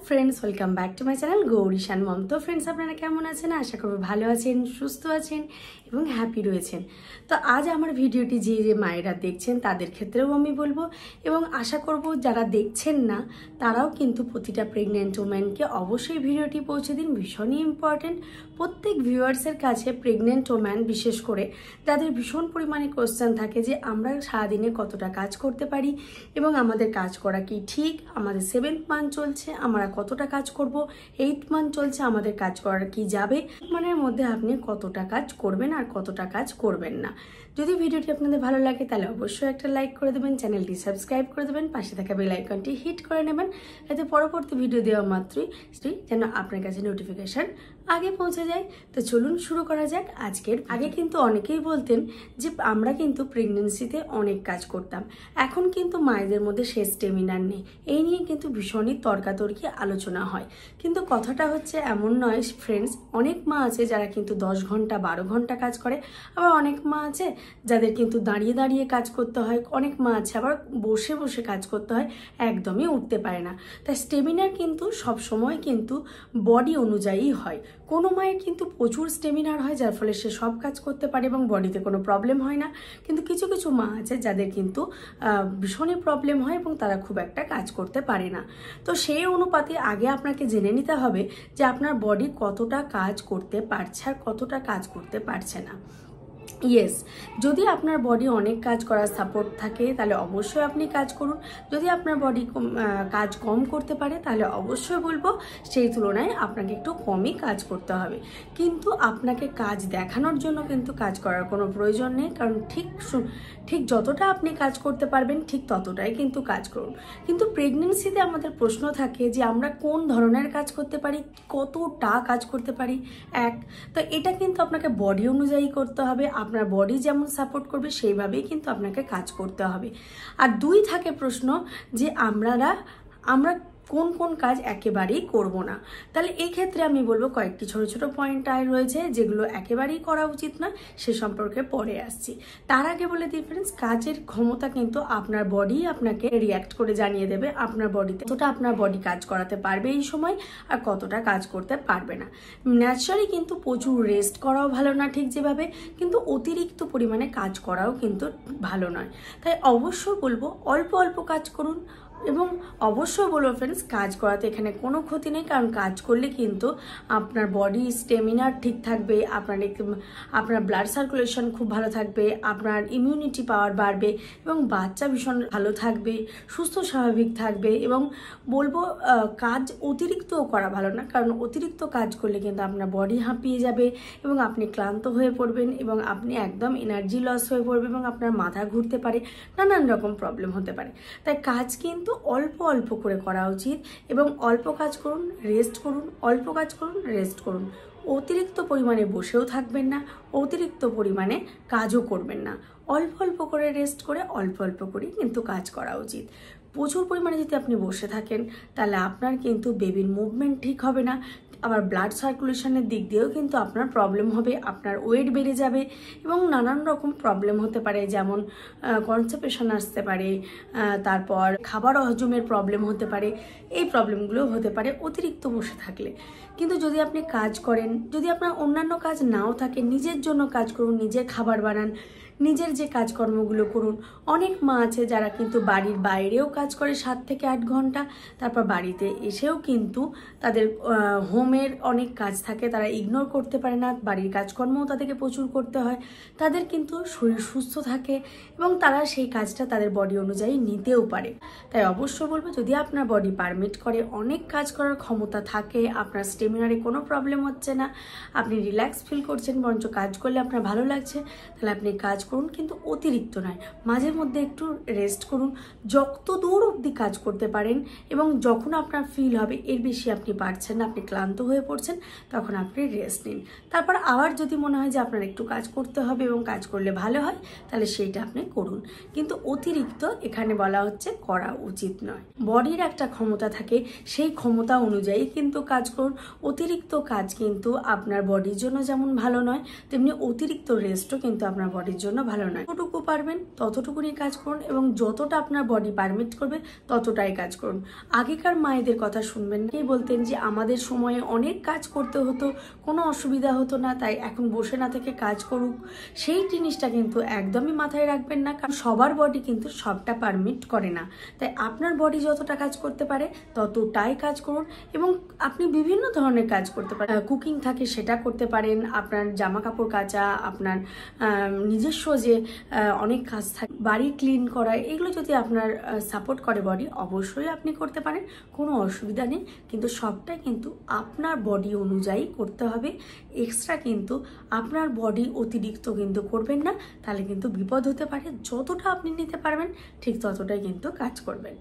Friends welcome back to my channel Gaurishan मम। तो friends अपनारा केमन आছেন आशा करब ভালো আছেন সুস্থ আছেন এবং হ্যাপি রয়েছেন। তো আজ আমার ভিডিওটি যে মায়েরা দেখছেন তাদের ক্ষেত্রেও আমি বলবো এবং আশা করব যারা দেখছেন না তারাও কিন্তু প্রতিটা প্রেগন্যান্ট ওম্যানকে অবশ্যই ভিডিওটি পৌঁছে দিন। ভীষণই ইম্পর্টেন্ট প্রত্যেক ভিউয়ার্সের কাছে প্রেগন্যান্ট ওম্যান বিশেষ করে যাদের ভীষণ পরিমাণে কোশ্চেন থাকে যে আমরা সারাদিনে কতটা কাজ করতে পারি এবং আমাদের কাজ করা কি ঠিক, আমাদের 7th মান্থ চলছে আমরা কতটা কাজ করব, 8th মান্থ চলছে আমাদের কাজ করার কি যাবে, মানের মধ্যে আপনি কতটা কাজ করবেন আর কতটা কাজ করবেন না। যদি ভিডিওটি আপনাদের ভালো লাগে তাহলে অবশ্যই একটা লাইক করে দেবেন, চ্যানেলটি সাবস্ক্রাইব করে দেবেন, পাশে থাকা বেল আইকনটি হিট করে নেবেন যাতে পরবর্তী ভিডিও দেওয়া মাত্রই যেন আপনার কাছে নোটিফিকেশন আগে পৌঁছে যায়। তো চলুন শুরু করা যাক আজকের। আগে কিন্তু অনেকেই বলতেন যে আমরা কিন্তু প্রেগনেন্সিতে অনেক কাজ করতাম, এখন কিন্তু মায়েদের মধ্যে সে স্টেমিনার নেই। এই নিয়ে কিন্তু ভীষণই তর্কাতর্কি আলোচনা হয়, কিন্তু কথাটা হচ্ছে এমন নয় ফ্রেন্ডস। অনেক মা আছে যারা কিন্তু 10 ঘন্টা 12 ঘন্টা কাজ করে, আবার অনেক মা আছে যাদের কিন্তু দাঁড়িয়ে দাঁড়িয়ে কাজ করতে হয়, অনেক মা আছে আবার বসে বসে কাজ করতে হয়, একদমই উঠতে পারে না। তাই স্টেমিনার কিন্তু সবসময় কিন্তু বডি অনুযায়ী হয়। কোনো মায়ের কিন্তু প্রচুর স্টেমিনার হয় যার ফলে সে সব কাজ করতে পারে এবং বডিতে কোনো প্রবলেম হয় না, কিন্তু কিছু কিছু মা আছে যাদের কিন্তু ভীষণই প্রবলেম হয় এবং তারা খুব একটা কাজ করতে পারে না। তো সেই অনুপাতে আগে আপনাকে জেনে নিতে হবে যে আপনার বডি কতটা কাজ করতে পারছে আর কতটা কাজ করতে পারছে না। ইয়েস, যদি আপনার বডি অনেক কাজ করার সাপোর্ট থাকে তাহলে অবশ্যই আপনি কাজ করুন। যদি আপনার বডি কাজ কম করতে পারে তাহলে অবশ্যই বলবো সেই তুলনায় আপনাকে একটু কমই কাজ করতে হবে। কিন্তু আপনাকে কাজ দেখানোর জন্য কিন্তু কাজ করার কোনো প্রয়োজন নেই, কারণ ঠিক যতটা আপনি কাজ করতে পারবেন ঠিক ততটাই কিন্তু কাজ করুন। কিন্তু প্রেগনেন্সিতে আমাদের প্রশ্ন থাকে যে আমরা কোন ধরনের কাজ করতে পারি, কতটা কাজ করতে পারি। তো এটা কিন্তু আপনাকে বডি অনুযায়ী করতে হবে, আপনার বডি যেমন সাপোর্ট করবে সেইভাবেই কিন্তু আপনাকে কাজ করতে হবে। আর 2 থাকে প্রশ্ন যে আমরা কোন কোন কাজ একেবারেই করব না। তাহলে এই ক্ষেত্রে আমি বলবো কয়েকটি ছোট ছোট পয়েন্ট রয়েছে যেগুলো একেবারেই করা উচিত না, সে সম্পর্কে পরে আসছি। তার আগে বলে দিই ফ্রেন্ডস, কাজের ক্ষমতা কিন্তু আপনার বডি আপনাকে রিয়াক্ট করে জানিয়ে দেবে আপনার বডিতে কতটা আপনার বডি কাজ করাতে পারবে এই সময় আর কতটা কাজ করতে পারবে না। ন্যাচারালি কিন্তু প্রচুর রেস্ট করাও ভালো না ঠিক যেভাবে, কিন্তু অতিরিক্ত পরিমাণে কাজ করাও কিন্তু ভালো নয়। তাই অবশ্যই বলবো অল্প অল্প কাজ করুন এবং অবশ্যই বলবো ফ্রেন্ডস কাজ করাতে এখানে কোনো ক্ষতি নেই, কারণ কাজ করলে কিন্তু আপনার বডি স্টেমিনার ঠিক থাকবে, আপনার ব্লাড সার্কুলেশন খুব ভালো থাকবে, আপনার ইমিউনিটি পাওয়ার বাড়বে এবং বাচ্চা ভীষণ ভালো থাকবে, সুস্থ স্বাভাবিক থাকবে। এবং বলবো কাজ অতিরিক্তও করা ভালো না, কারণ অতিরিক্ত কাজ করলে কিন্তু আপনার বডি হাঁপিয়ে যাবে এবং আপনি ক্লান্ত হয়ে পড়বেন এবং আপনি একদম এনার্জি লস হয়ে পড়বে এবং আপনার মাথা ঘুরতে পারে, নানান রকম প্রবলেম হতে পারে। তাই কাজ কিন্তু অল্প অল্প করে করা উচিত এবং অল্প কাজ করুন, রেস্ট করুন, অল্প কাজ করুন, রেস্ট করুন। অতিরিক্ত পরিমাণে বসেও থাকবেন না, অতিরিক্ত পরিমাণে কাজও করবেন না। অল্প অল্প করে রেস্ট করে অল্প অল্প করে কিন্তু কাজ করা উচিত। প্রচুর পরিমাণে যদি আপনি বসে থাকেন তাহলে আপনার কিন্তু বেবির মুভমেন্ট ঠিক হবে না, আবার ব্লাড সার্কুলেশনের দিক দিয়েও কিন্তু আপনার প্রবলেম হবে, আপনার ওয়েট বেড়ে যাবে এবং নানান রকম প্রবলেম হতে পারে, যেমন কনস্টিপেশন আসতে পারে, তারপর খাবার হজমের প্রবলেম হতে পারে। এই প্রবলেমগুলো হতে পারে অতিরিক্ত বসে থাকলে। কিন্তু যদি আপনি কাজ করেন, যদি আপনার অন্যান্য কাজ নাও থাকে, নিজের জন্য কাজ করুন, নিজের খাবার বানান, নিজের যে কাজকর্মগুলো করুন। অনেক মা আছে যারা কিন্তু বাড়ির বাইরেও কাজ করে 7 থেকে 8 ঘন্টা, তারপর বাড়িতে এসেও কিন্তু তাদের হোমের অনেক কাজ থাকে, তারা ইগনোর করতে পারে না, বাড়ির কাজকর্মও তাদেরকে প্রচুর করতে হয়। তাদের কিন্তু শরীর সুস্থ থাকে এবং তারা সেই কাজটা তাদের বডি অনুযায়ী নিতেও পারে। তাই অবশ্যই বলবো যদি আপনার বডি পারমিট করে, অনেক কাজ করার ক্ষমতা থাকে, আপনার স্টেমিনারে কোনো প্রবলেম হচ্ছে না, আপনি রিল্যাক্স ফিল করছেন, বরঞ্চ কাজ করলে আপনার ভালো লাগছে, তাহলে আপনি কাজ করুন, কিন্তু অতিরিক্ত নয়। মাঝে মধ্যে একটু রেস্ট করুন, যত দূর অবধি কাজ করতে পারেন এবং যখন আপনার ফিল হবে এর বেশি আপনি পারছেন না, আপনি ক্লান্ত হয়ে পড়ছেন, তখন আপনি রেস্ট নিন। তারপর আবার যদি মনে হয় যে আপনার একটু কাজ করতে হবে এবং কাজ করলে ভালো হয় তাহলে সেইটা আপনি করুন, কিন্তু অতিরিক্ত এখানে বলা হচ্ছে করা উচিত নয়। বডির একটা ক্ষমতা থাকে, সেই ক্ষমতা অনুযায়ী কিন্তু কাজ করুন। অতিরিক্ত কাজ কিন্তু আপনার বডির জন্য যেমন ভালো নয়, তেমনি অতিরিক্ত রেস্টও কিন্তু আপনার বডির জন্য জন্য ভালো নয়। যতটুকু পারবেন ততটুকুনি কাজ করুন এবং যতটা আপনার বডি পারমিট করবে ততটাই কাজ করুন। আগেকার মায়েদের কথা শুনবেন না, বলতেন যে আমাদের সময়ে অনেক কাজ করতে হতো, কোনো অসুবিধা হতো না, তাই এখন বসে না থেকে কাজ করুক। সেই জিনিসটা কিন্তু একদমই মাথায় রাখবেন না, কারণ সবার বডি কিন্তু সবটা পারমিট করে না। তাই আপনার বডি যতটা কাজ করতে পারে ততটাই কাজ করুন এবং আপনি বিভিন্ন ধরনের কাজ করতে পারেন। কুকিং থাকে সেটা করতে পারেন, আপনার জামা কাপড় কাচা, আপনার নিজস্ব যে অনেক কাজ থাকে, বাড়ি ক্লিন করা, এগুলো যদি আপনার সাপোর্ট করে বডি, অবশ্যই আপনি করতে পারেন, কোনো অসুবিধা নেই। কিন্তু সবটাই কিন্তু আপনার বডি অনুযায়ী করতে হবে। এক্সট্রা কিন্তু আপনার বডি অতিরিক্ত কিন্তু করবেন না, তাহলে কিন্তু বিপদ হতে পারে। যতটা আপনি নিতে পারবেন ঠিক ততটাই কিন্তু কাজ করবেন।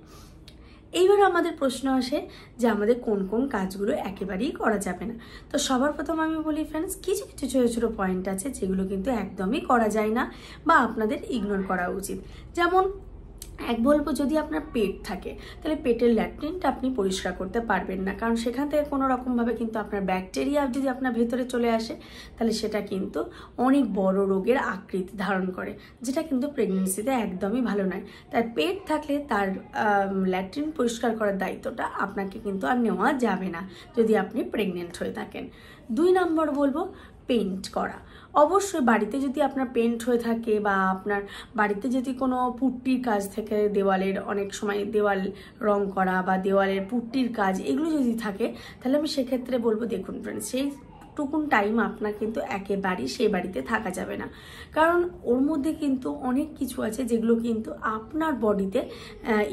এইবার আমাদের প্রশ্ন আসে যে আমাদের কোন কোন কাজগুলো একেবারেই করা যাবে না। তো সবার প্রথম আমি বলি ফ্রেন্ডস, কিছু কিছু ছোটো ছোটো পয়েন্ট আছে যেগুলো কিন্তু একদমই করা যায় না বা আপনাদের ইগনোর করা উচিত। যেমন বলবো, যদি আপনার পেট থাকে তাহলে পেটের ল্যাট্রিনটা আপনি পরিষ্কার করতে পারবেন না, কারণ সেখান থেকে কোনো রকমভাবে কিন্তু আপনার ব্যাকটেরিয়া যদি আপনার ভেতরে চলে আসে তাহলে সেটা কিন্তু অনেক বড় রোগের আকৃতি ধারণ করে, যেটা কিন্তু প্রেগনেন্সিতে একদমই ভালো নয়। তাই পেট থাকলে তার ল্যাট্রিন পরিষ্কার করার দায়িত্বটা আপনাকে কিন্তু আর নেওয়া যাবে না যদি আপনি প্রেগনেন্ট হয়ে থাকেন। 2 নম্বর বলবো, পেইন্ট করা। অবশ্যই বাড়িতে যদি আপনার পেইন্ট হয়ে থাকে বা আপনার বাড়িতে যদি কোনো পুট্টির কাজ থেকে, দেওয়ালের অনেক সময় দেওয়াল রং করা বা দেওয়ালের পুট্টির কাজ, এগুলো যদি থাকে তাহলে আমি সেক্ষেত্রে বলবো, দেখুন ফ্রেন্ডস, টুকুন টাইম আপনার কিন্তু একেবারেই সেই বাড়িতে থাকা যাবে না, কারণ ওর মধ্যে কিন্তু অনেক কিছু আছে যেগুলো কিন্তু আপনার বডিতে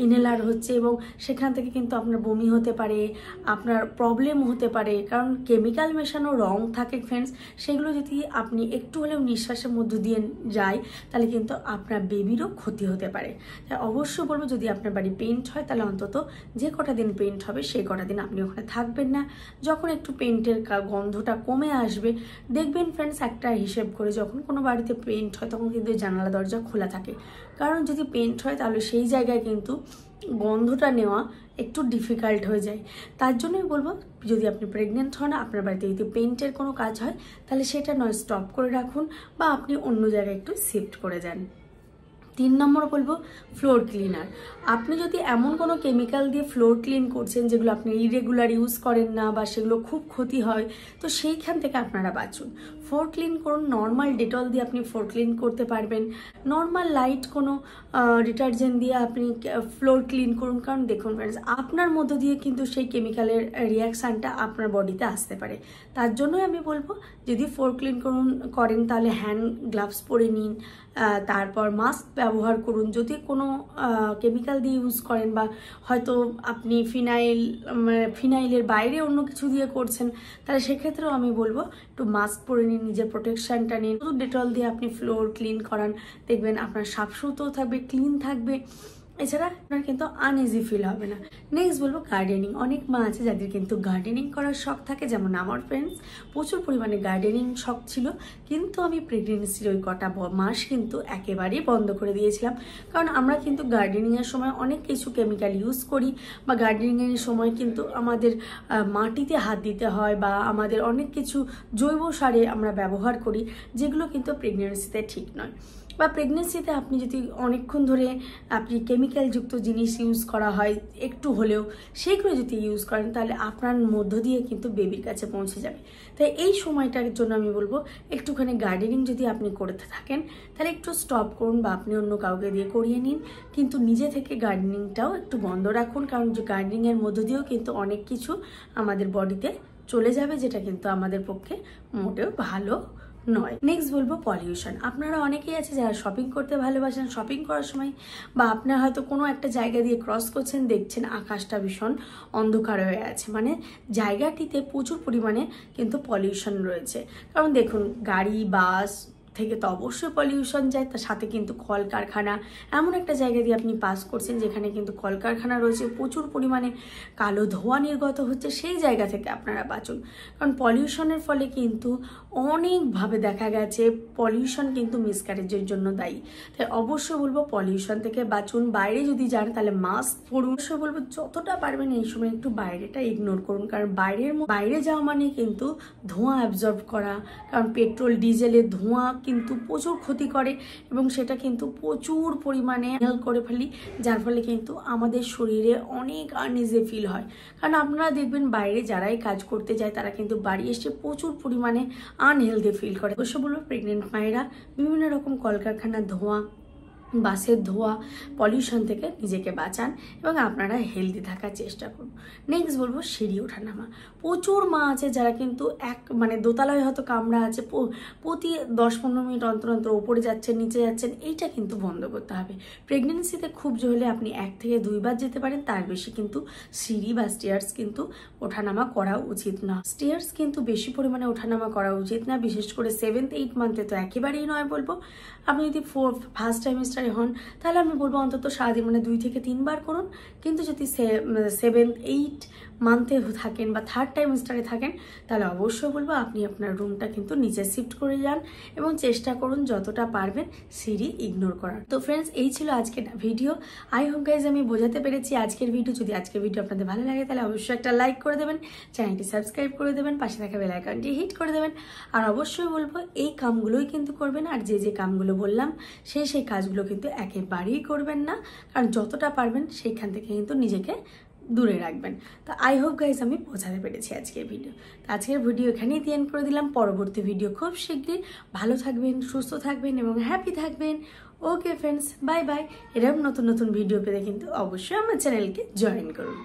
ইনহেলার হচ্ছে এবং সেখান থেকে কিন্তু আপনার বমি হতে পারে, আপনার প্রবলেম হতে পারে, কারণ কেমিক্যাল মেশানো রং থাকে ফ্রেন্ডস, সেগুলো যদি আপনি একটু হলেও নিঃশ্বাসের মধ্য দিয়ে যায় তাহলে কিন্তু আপনার বেবিরও ক্ষতি হতে পারে। তাই অবশ্যই বলবো, যদি আপনার বাড়ি পেইন্ট হয় তাহলে অন্তত যে কটা দিন পেইন্ট হবে সেই কটা দিন আপনি ওখানে থাকবেন না। যখন একটু পেইন্টের গন্ধটা কমে আসবে, দেখবেন ফ্রেন্ডস, একটা হিসেব করে যখন কোনো বাড়িতে পেইন্ট হয় তখন কিন্তু জানালা দরজা খোলা থাকে, কারণ যদি পেইন্ট হয় তাহলে সেই জায়গায় কিন্তু গন্ধটা নেওয়া একটু ডিফিকাল্ট হয়ে যায়। তার জন্যই বলবো, যদি আপনি প্রেগনেন্ট হন, আপনার বাড়িতে যদি পেইন্টের কোনো কাজ হয় তাহলে সেটা নয় স্টপ করে রাখুন বা আপনি অন্য জায়গায় একটু শিফট করে যান। 3 নম্বর বলবো, ফ্লোর ক্লিনার। আপনি যদি এমন কোনো কেমিক্যাল দিয়ে ফ্লোর ক্লিন করছেন যেগুলো আপনি ইরেগুলার ইউজ করেন না বা সেগুলো খুব ক্ষতি হয়, তো সেইখান থেকে আপনারা বাঁচুন। ফ্লোর ক্লিন করুন, নর্মাল ডেটল দিয়ে আপনি ফ্লোর ক্লিন করতে পারবেন, নর্মাল লাইট কোনো ডিটারজেন্ট দিয়ে আপনি ফ্লোর ক্লিন করুন। কারণ দেখুন ফ্রেন্ডস, আপনার মধ্য দিয়ে কিন্তু সেই কেমিক্যালের রিয়াকশানটা আপনার বডিতে আসতে পারে। তার জন্যই আমি বলবো, যদি ফ্লোর ক্লিন করেন তাহলে হ্যান্ড গ্লাভস পরে নিন, তারপর মাস্ক ব্যবহার করুন। যদি কোনো কেমিক্যাল দিয়ে ইউজ করেন বা হয়তো আপনি ফিনাইলের বাইরে অন্য কিছু দিয়ে করছেন, তাহলে সেক্ষেত্রেও আমি বলবো একটু মাস্ক পরে নিন, নিজের প্রোটেকশনটা নিন। শুধু ডেটল দিয়ে আপনি ফ্লোর ক্লিন করান, দেখবেন আপনার সাফসুতরাও থাকবে, ক্লিন থাকবে, এছাড়া আপনার কিন্তু আনইজি ফিল হবে না। নেক্সট বলবো গার্ডেনিং। অনেক মা আছে যাদের কিন্তু গার্ডেনিং করার শখ থাকে, যেমন আমার ফ্রেন্ডস প্রচুর পরিমাণে গার্ডেনিং শখ ছিল, কিন্তু আমি প্রেগনেন্সির ওই কটা মাস কিন্তু একেবারেই বন্ধ করে দিয়েছিলাম। কারণ আমরা কিন্তু গার্ডেনিংয়ের সময় অনেক কিছু কেমিক্যাল ইউজ করি বা গার্ডেনিংয়ের সময় কিন্তু আমাদের মাটিতে হাত দিতে হয় বা আমাদের অনেক কিছু জৈব সারে আমরা ব্যবহার করি, যেগুলো কিন্তু প্রেগনেন্সিতে ঠিক নয়। বা প্রেগনেন্সিতে আপনি যদি অনেকক্ষণ ধরে আপনি কেমিক্যালযুক্ত জিনিস ইউজ করা হয় একটু হলেও, সেইগুলো যদি ইউজ করেন তাহলে আপনার মধ্য দিয়ে কিন্তু বেবির কাছে পৌঁছে যাবে। তাই এই সময়টার জন্য আমি বলবো, একটুখানি গার্ডেনিং যদি আপনি করতে থাকেন তাহলে একটু স্টপ করুন বা আপনি অন্য কাউকে দিয়ে করিয়ে নিন, কিন্তু নিজে থেকে গার্ডেনিংটাও একটু বন্ধ রাখুন, কারণ যে গার্ডেনিংয়ের মধ্য দিয়েও কিন্তু অনেক কিছু আমাদের বডিতে চলে যাবে, যেটা কিন্তু আমাদের পক্ষে মোটেও ভালো নয়। নেক্সট বলবো পলিউশন। আপনারা অনেকেই আছে যারা শপিং করতে ভালোবাসেন, শপিং করার সময় বা আপনার হয়তো কোনো একটা জায়গা দিয়ে ক্রস করছেন, দেখছেন আকাশটা ভীষণ অন্ধকার হয়ে আছে, মানে জায়গাটিতে প্রচুর পরিমাণে কিন্তু পলিউশন রয়েছে। কারণ দেখুন, গাড়ি বাস থেকে তো অবশ্যই পলিউশন যায়, তার সাথে কিন্তু কলকারখানা, এমন একটা জায়গা দিয়ে আপনি পাস করছেন যেখানে কিন্তু কলকারখানা রয়েছে, প্রচুর পরিমাণে কালো ধোঁয়া নির্গত হচ্ছে, সেই জায়গা থেকে আপনারা বাঁচুন। কারণ পলিউশনের ফলে কিন্তু অনেকভাবে দেখা গেছে পলিউশন কিন্তু মিসক্যারেজের জন্য দায়ী। তাই অবশ্যই বলবো পলিউশন থেকে বাঁচুন। বাইরে যদি যান তাহলে মাস্ক পরুন। অবশ্যই বলবো যতটা পারবেন এই সময় একটু বাইরেটা ইগনোর করুন, কারণ বাইরে যাওয়া মানে কিন্তু ধোঁয়া অ্যাবজর্ব করা, কারণ পেট্রোল ডিজেলের ধোঁয়া কিন্তু প্রচুর ক্ষতি করে এবং সেটা কিন্তু প্রচুর পরিমাণে হেল্প করে ফেলি, যার ফলে কিন্তু আমাদের শরীরে অনেক আনইজি ফিল হয়। কারণ আপনারা দেখবেন বাইরে যারাই কাজ করতে যায় তারা কিন্তু বাড়ি এসে প্রচুর পরিমাণে আনহেলদি ফিল করে। অবশ্য বলবো প্রেগনেন্ট মায়েরা বিভিন্ন রকম কলকারখানার ধোঁয়া, বাসের ধোঁয়া, পলিউশন থেকে নিজেকে বাঁচান এবং আপনারা হেলদি থাকার চেষ্টা করুন। নেক্সট বলবো সিঁড়ি ওঠানামা। প্রচুর মা আছে যারা কিন্তু দোতলায় হয়তো কামরা আছে, প্রতি 10-15 মিনিট অন্তর অন্তর ওপরে যাচ্ছেন নিচে যাচ্ছেন, এইটা কিন্তু বন্ধ করতে হবে। প্রেগনেন্সিতে খুব হলে আপনি 1 থেকে 2 বার যেতে পারেন, তার বেশি কিন্তু সিঁড়ি বা স্টেয়ার্স কিন্তু ওঠানামা করা উচিত না। স্টেয়ার্স কিন্তু বেশি পরিমাণে ওঠানামা করা উচিত না, বিশেষ করে 7th-8th মান্থে তো একেবারেই নয় বলবো। আপনি যদি ফার্স্ট টাইমিস্টার হন তাহলে আমি বলবো অন্তত সারাদিন 2 থেকে 3 বার করুন। কিন্তু যদি 7th-8th মান্থে থাকেন বা থার্ড টাইমিস্টারে থাকেন তাহলে অবশ্যই বলবো আপনি আপনার রুমটা কিন্তু নিচে শিফট করে যান এবং চেষ্টা করুন যতটা পারবেন সিঁড়ি ইগনোর করার। তো ফ্রেন্ডস, এই ছিল আজকের ভিডিও। আই হোপ গাইজ আমি বোঝাতে পেরেছি আজকের ভিডিও। যদি আজকের ভিডিও আপনাদের ভালো লাগে তাহলে অবশ্যই একটা লাইক করে দেবেন, চ্যানেলটি সাবস্ক্রাইব করে দেবেন, পাশে থাকা বেল আইকনটি হিট করে দেবেন। আর অবশ্যই বলবো এই কামগুলোই কিন্তু করবেন, আর যে কামগুলো বললাম সেই কাজগুলো কিন্তু একেবারেই করবেন না, কারণ যতটা পারবেন সেইখান থেকে কিন্তু নিজেকে দূরে রাখবেন। তো আই হোপ গাইজ আমি বোঝাতে পেরেছি আজকের ভিডিও। তো আজকের ভিডিও এখানেই এন্ড করে দিলাম। পরবর্তী ভিডিও খুব শীঘ্রই। ভালো থাকবেন, সুস্থ থাকবেন এবং হ্যাপি থাকবেন। Okay friends, bye bye. এরকম নতুন নতুন ভিডিও পেতে কিন্তু অবশ্যই আমার চ্যানেলকে জয়েন করুন।